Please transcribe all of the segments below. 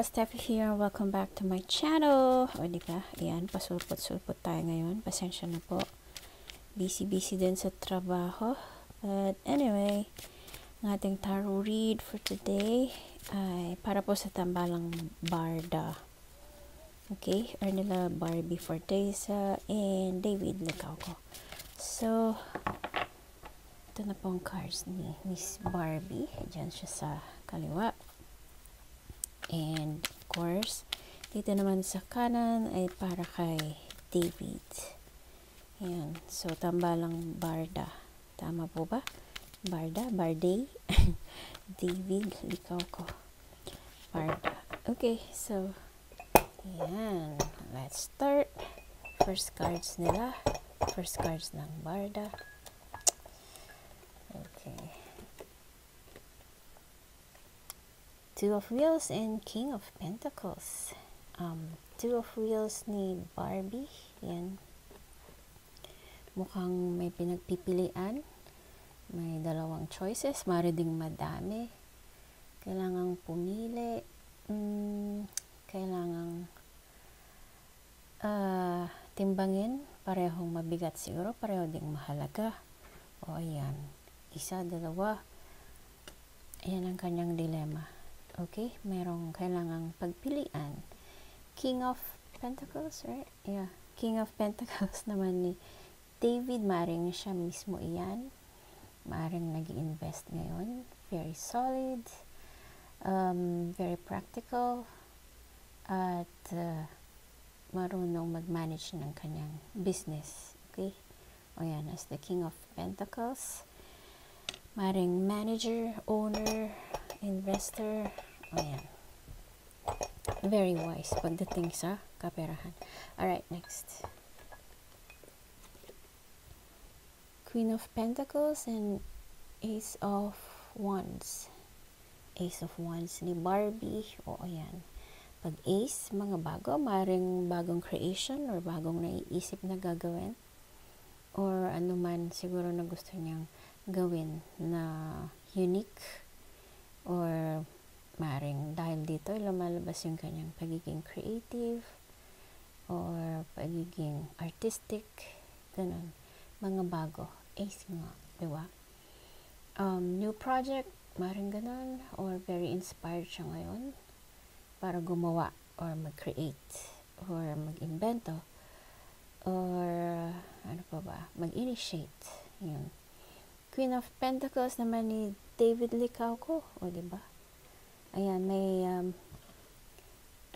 Steffi here. Welcome back to my channel. O, diba? Ayan, pasulpot-sulpot tayo ngayon. Pasensya na po. Busy-busy din sa trabaho. But anyway, ang ating tarot read for today ay para po sa tambalang Barda. Okay? Arnella Barbie Forteza and David Licauco. So, ito na po ang cards ni Miss Barbie. Diyan siya sa kaliwa. And of course, dito naman sa kanan ay para kay David. Ayan. So, tambalang Barda. Tama po ba? Barda? Barday? David Licauco. Barda. Okay. So, ayan. Let's start. First cards nila. First cards ng Barda. Okay. Two of Wheels and King of Pentacles. Two of Wheels ni Barbie. Yan. Mukhang may pinagpipilian. May dalawang choices. Mari ding madami. Kailangang pumili. Kailangang timbangin. Parehong mabigat siguro. Pareho ding mahalaga. O ayan. Isa, dalawa. Ayan ang kanyang dilema. Okay, merong kailangang pagpilian. King of Pentacles, right? Yeah, King of Pentacles naman ni David. Maring siya mismo iyan. Maring nag-invest ngayon. Very solid. Very practical. At marunong mag-manage ng kanyang business. Okay? O yan, as the King of Pentacles. Maring manager, owner, investor. Ayan. Very wise pagdating sa kaperahan. Alright, next. Queen of Pentacles and Ace of Wands. Ace of Wands ni Barbie. O, ayan. Pag Ace, mga bago. Maring bagong creation or bagong naiisip na gagawin. Or ano man siguro na gusto niyang gawin na unique. Or maring dahil dito lumalabas yung kanyang pagiging creative or pagiging artistic, ganun. Mga bago. Ace nga, diba? New project, maring ganun. Or very inspired siya ngayon para gumawa or mag-create or mag-invento or ano pa ba, mag-initiate. Yun. Queen of Pentacles naman ni David Licauco, o diba? Ayan, may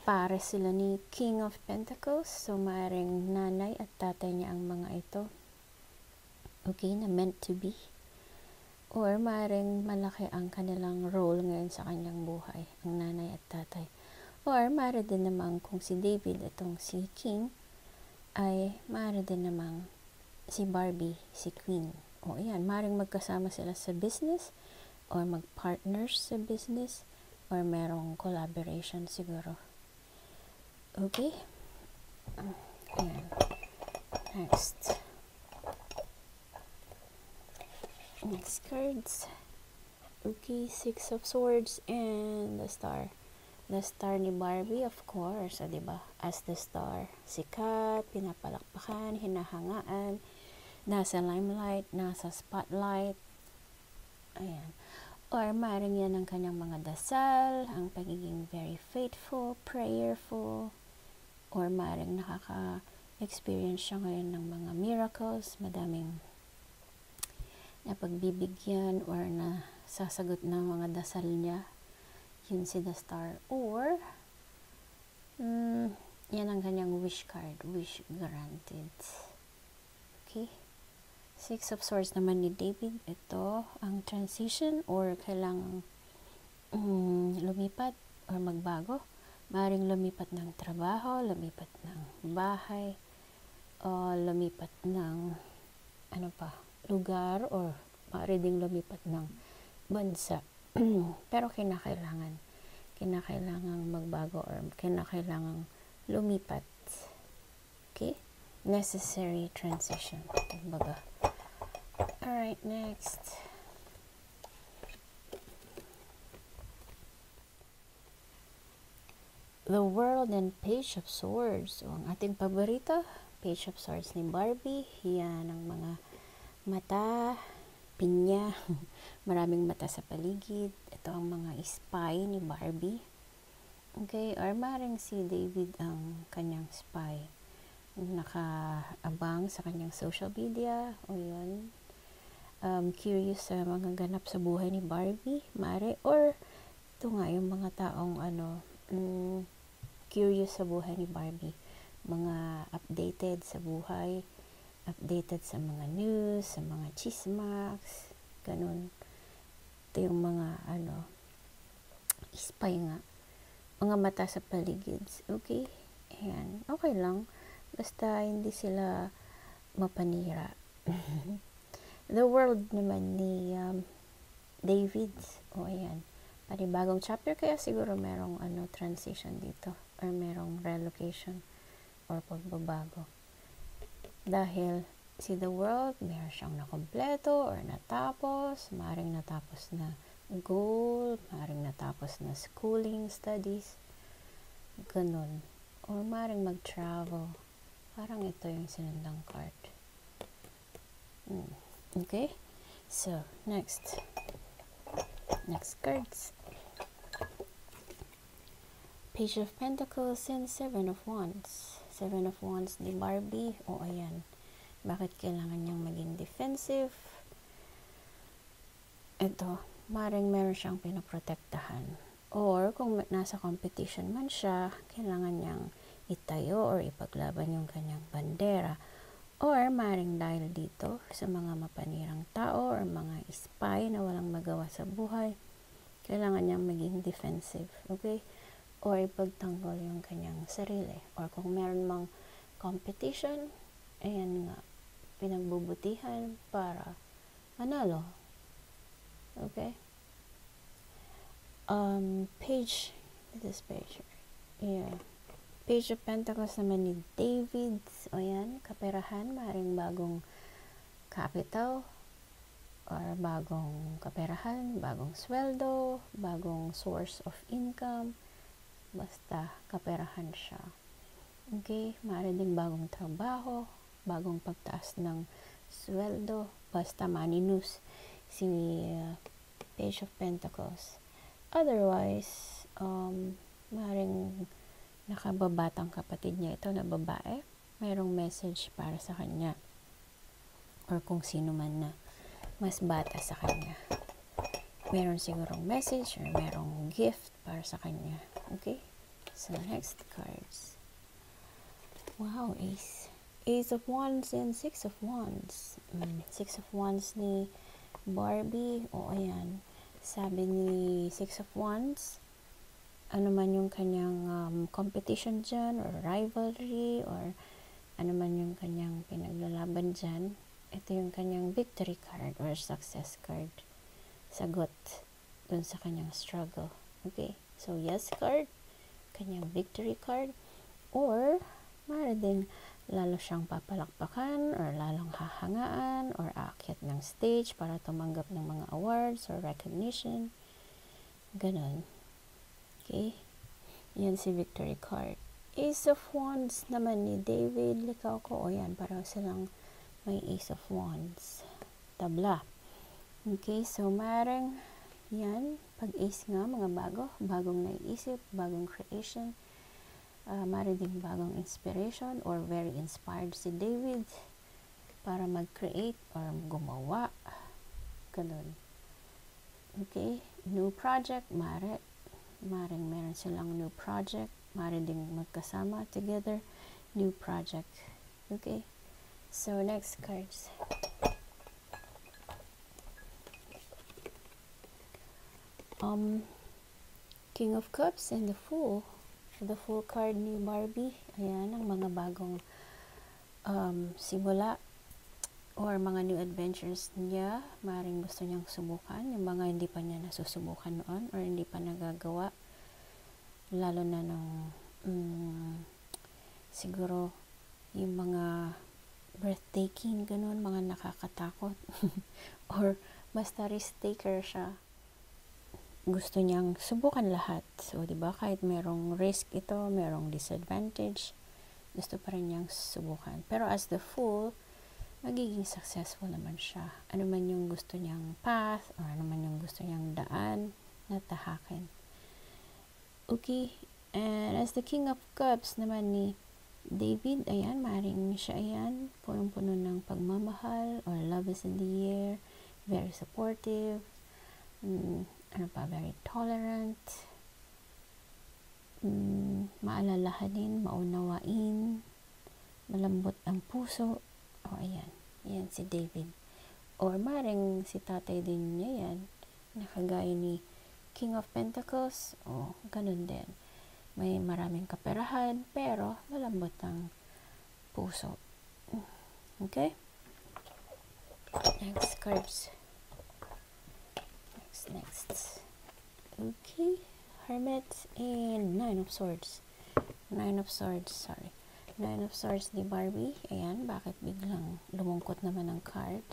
pare sila ni King of Pentacles. So, maaaring nanay at tatay niya ang mga ito. Okay, na meant to be. Or maaaring malaki ang kanilang role ngayon sa kanyang buhay, ang nanay at tatay. Or maaari din namang kung si David, itong si King, ay maaari din namang si Barbie, si Queen. O ayan, maaaring magkasama sila sa business or mag-partners sa business or merong collaboration siguro. Okay? Ayan. Next. Next cards. Okay, Six of Swords and the Star. The Star ni Barbie, of course, diba? As the star. Sikat, pinapalakpakan, hinahangaan, nasa limelight, nasa spotlight. Ayan. Or maaaring yan ang kanyang mga dasal, ang pagiging very faithful, prayerful, or maaaring nakaka-experience siya ngayon ng mga miracles, madaming napagbibigyan or na sasagot ng mga dasal niya. Yun si the Star. Or, yan ang kanyang wish card, wish granted. Okay? Six of Swords naman ni David. Ito, ang transition or kailangang lumipat or magbago. Maaaring lumipat ng trabaho, lumipat ng bahay, o lumipat ng lugar, or maaari ding lumipat ng bansa. Pero kinakailangan magbago or kinakailangan lumipat. Okay? Necessary transition. Kumbaga. Alright, next. The World and Page of Swords. So, ang ating paborito, Page of Swords ni Barbie. Yan ang mga mata, pinya, maraming mata sa paligid. Ito ang mga spy ni Barbie. Okay, or maring si David ang kanyang spy. Nakaabang sa kanyang social media, o yun. Curious sa mga ganap sa buhay ni Barbie, mare, or ito nga yung mga taong curious sa buhay ni Barbie, mga updated sa buhay, updated sa mga news, sa mga chismaks, ganun. Ito yung mga spy nga, mga mata sa paligid. Okay, ayan, okay lang, basta hindi sila mapanira. The World naman ni David, ayan, panibagong chapter, kaya siguro merong transition dito, or merong relocation or pagbabago, dahil si The World meron siyang nakompleto or natapos, maring natapos na goal, maring natapos na schooling, studies, ganun, or maring mag-travel. Parang ito yung sinundang card. Okay, so next cards. Page of Pentacles and Seven of Wands. Seven of Wands ni Barbie. O ayan, bakit kailangan niyang maging defensive? Ito, maring meron siyang pinoprotektahan. Or kung nasa competition man siya, kailangan niyang itayo or ipaglaban yung kanyang bandera. Or maring dahil dito sa mga mapanirang tao or mga spy na walang magawa sa buhay, kailangan niyang maging defensive. Okay? Or ipagtanggol yung kanyang sarili. Or kung meron mang competition, ayan nga, pinagbubutihan para manalo. Okay? Page, this page. Yeah. Page of Pentacles naman ni David. O yan, kaperahan, maring bagong capital, or bagong kaperahan, bagong sweldo, bagong source of income, basta kaperahan siya. Okay, maring din bagong trabaho, bagong pagtaas ng sweldo, basta money news si Page of Pentacles. Otherwise, maring nakababatang kapatid niya ito na babae, mayroong message para sa kanya, or kung sino man na mas bata sa kanya, meron sigurong message or merong gift para sa kanya. Okay, so next cards. Wow, Ace of Wands and Six of Wands. Six of Wands ni Barbie. O ayan, sabi ni Six of Wands, ano man yung kanyang competition dyan, or rivalry, or ano man yung kanyang pinaglalaban dyan, ito yung kanyang victory card or success card. Sagot dun sa kanyang struggle. Okay, so yes card, kanyang victory card, or maaari din lalo siyang papalakpakan, or lalong hahangaan, or aakyat ng stage para tumanggap ng mga awards or recognition. Ganon. Okay, yan si victory card. Ace of Wands naman ni David, likaw ko, o yan, pareho silang may Ace of Wands. Tabla. Okay, so maring yan, pag Ace nga, mga bagong naiisip, bagong creation, maring din bagong inspiration, or very inspired si David para mag-create or gumawa. Ganun. Okay, new project, maring meron silang new project, maring ding magkasama together, new project. Okay, so next cards. King of Cups and the Fool. The Fool card ni Barbie. Ayan, ang mga bagong simula or mga new adventures niya, maring gusto niyang subukan, yung mga hindi pa niya nasusubukan noon or hindi pa nagagawa, lalo na nung siguro yung mga breathtaking, ganun, mga nakakatakot or basta risk taker siya. gusto niyang subukan lahat. So, di ba, kahit merong risk ito, merong disadvantage, gusto pa rin niyang subukan. Pero as the Fool, magiging successful naman siya. Ano man yung gusto niyang path, or ano man yung gusto niyang daan na tahakin. Okay, and as the King of Cups naman ni David, ayan, maaaring siya ayan, punong-puno ng pagmamahal, or love is in the air, very supportive, ano pa, very tolerant, maalalahanin, maunawain, malambot ang puso, o ayan, yan si David. Or maaaring si tatay din niya yan, nakagaya ni King of Pentacles, o ganun din. May maraming kaperahan, pero malambot ang puso. Okay? Next cards. Next. Okay. Hermit and Nine of Swords. Nine of Swords ni Barbie. Ayan, bakit biglang lumungkot naman ang card?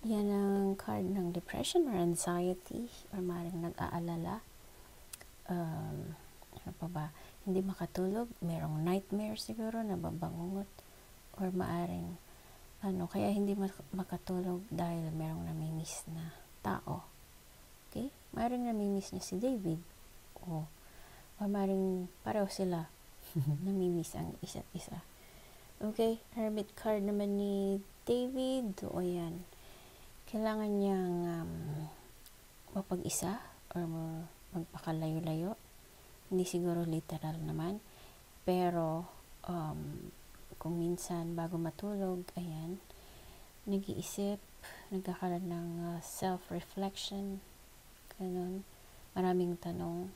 Yan ang card ng depression or anxiety, or maaaring nag-aalala. Ano pa ba? Hindi makatulog, merong nightmare siguro, nababangungot, or maaring kaya hindi makatulog dahil merong namimiss na tao. Okay? Maaring namimiss niya si David. O maaring pareho sila namimiss ang isa't isa. Okay? Hermit card naman ni David. O yan. Kailangan niyang mapag-isa or magpakalayo-layo. Hindi siguro literal naman. Pero kung minsan bago matulog, ayan, nag-iisip, nagkakaroon ng self-reflection, ganun, maraming tanong,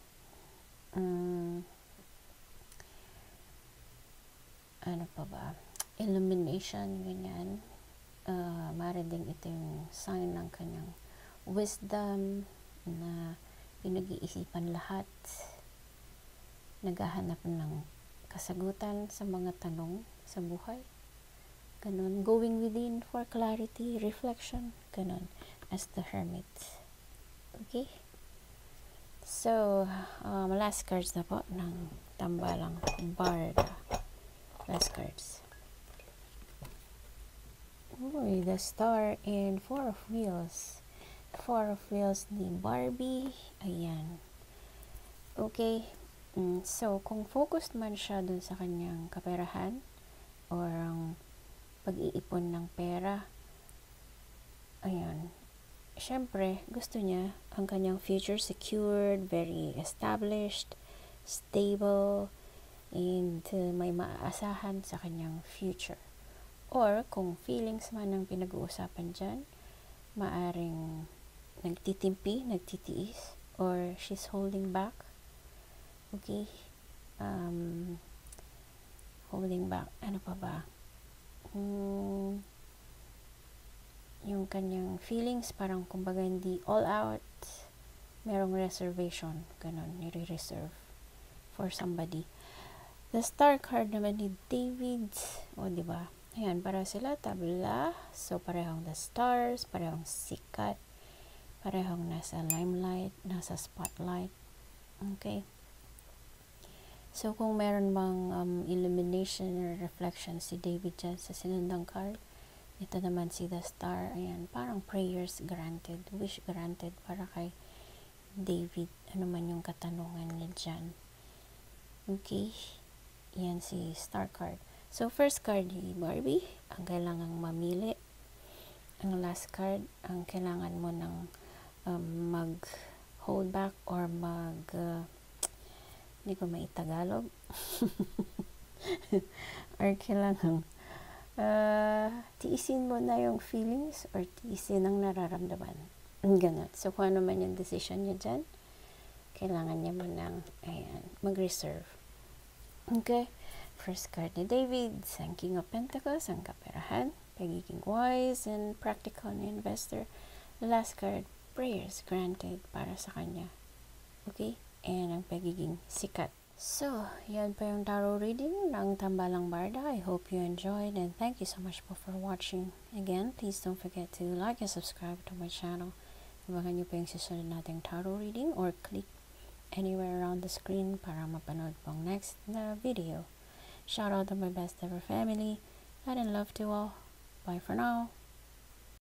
ano pa ba, illumination, ganyan, maaari ding ito yung sign ng kanyang wisdom, na pinag-iisipan lahat, naghahanap ng kasagutan sa mga tanong sa buhay. Ganun. Going within for clarity, reflection. Ganun. As the Hermit. Okay? So, last cards na po ng tambalang Barda. Last cards. Uy, the Star and Four of Wheels. Four of Wheels ni Barbie. Ayan. Okay. So, kung focused man siya dun sa kanyang kaperahan or ang pag-iipon ng pera, ayan, syempre, gusto niya ang kanyang future secured, very established, stable, and may maaasahan sa kanyang future. Or, kung feelings man ang pinag-uusapan dyan, maaring nagtitimpi, nagtitiis, or she's holding back. Okay, holding back, ano pa ba? Yung kanyang feelings, parang kumbaga hindi all out, merong reservation, ganun, nire-reserve for somebody. The Star card naman ni David, o diba? Ayan, para sila tabla, so parehong the stars, parehong sikat, parehong nasa limelight, nasa spotlight. Okay? So, kung meron bang illumination or reflection si David dyan sa sinundang card, ito naman si the Star, ayan, parang prayers granted, wish granted para kay David, ano man yung katanungan niya dyan. Okay, yan si Star card. So, first card ni Barbie, ang kailangang mamili. Ang last card, ang kailangan mo ng mag-hold back or hindi ko maitagalog. Or kailangan tiisin mo na yung feelings or tiisin ang nararamdaman. Ganun. So, kung ano man yung decision niya dyan, kailangan niya mo ng, ayan, mag-reserve. Okay? First card ni David, ang King of Pentacles, ang kaperahan, pagiging wise and practical na investor. Last card, prayers granted para sa kanya. Okay? And ang pagiging sikat. So, yan pa yung tarot reading ng Tambalang Barda. I hope you enjoyed and thank you so much for watching. Again, please don't forget to like and subscribe to my channel. Abangan nyo po yung susunod nating tarot reading or click anywhere around the screen para mapanood pong next na video. Shout out to my best ever family. Light and love to all. Bye for now.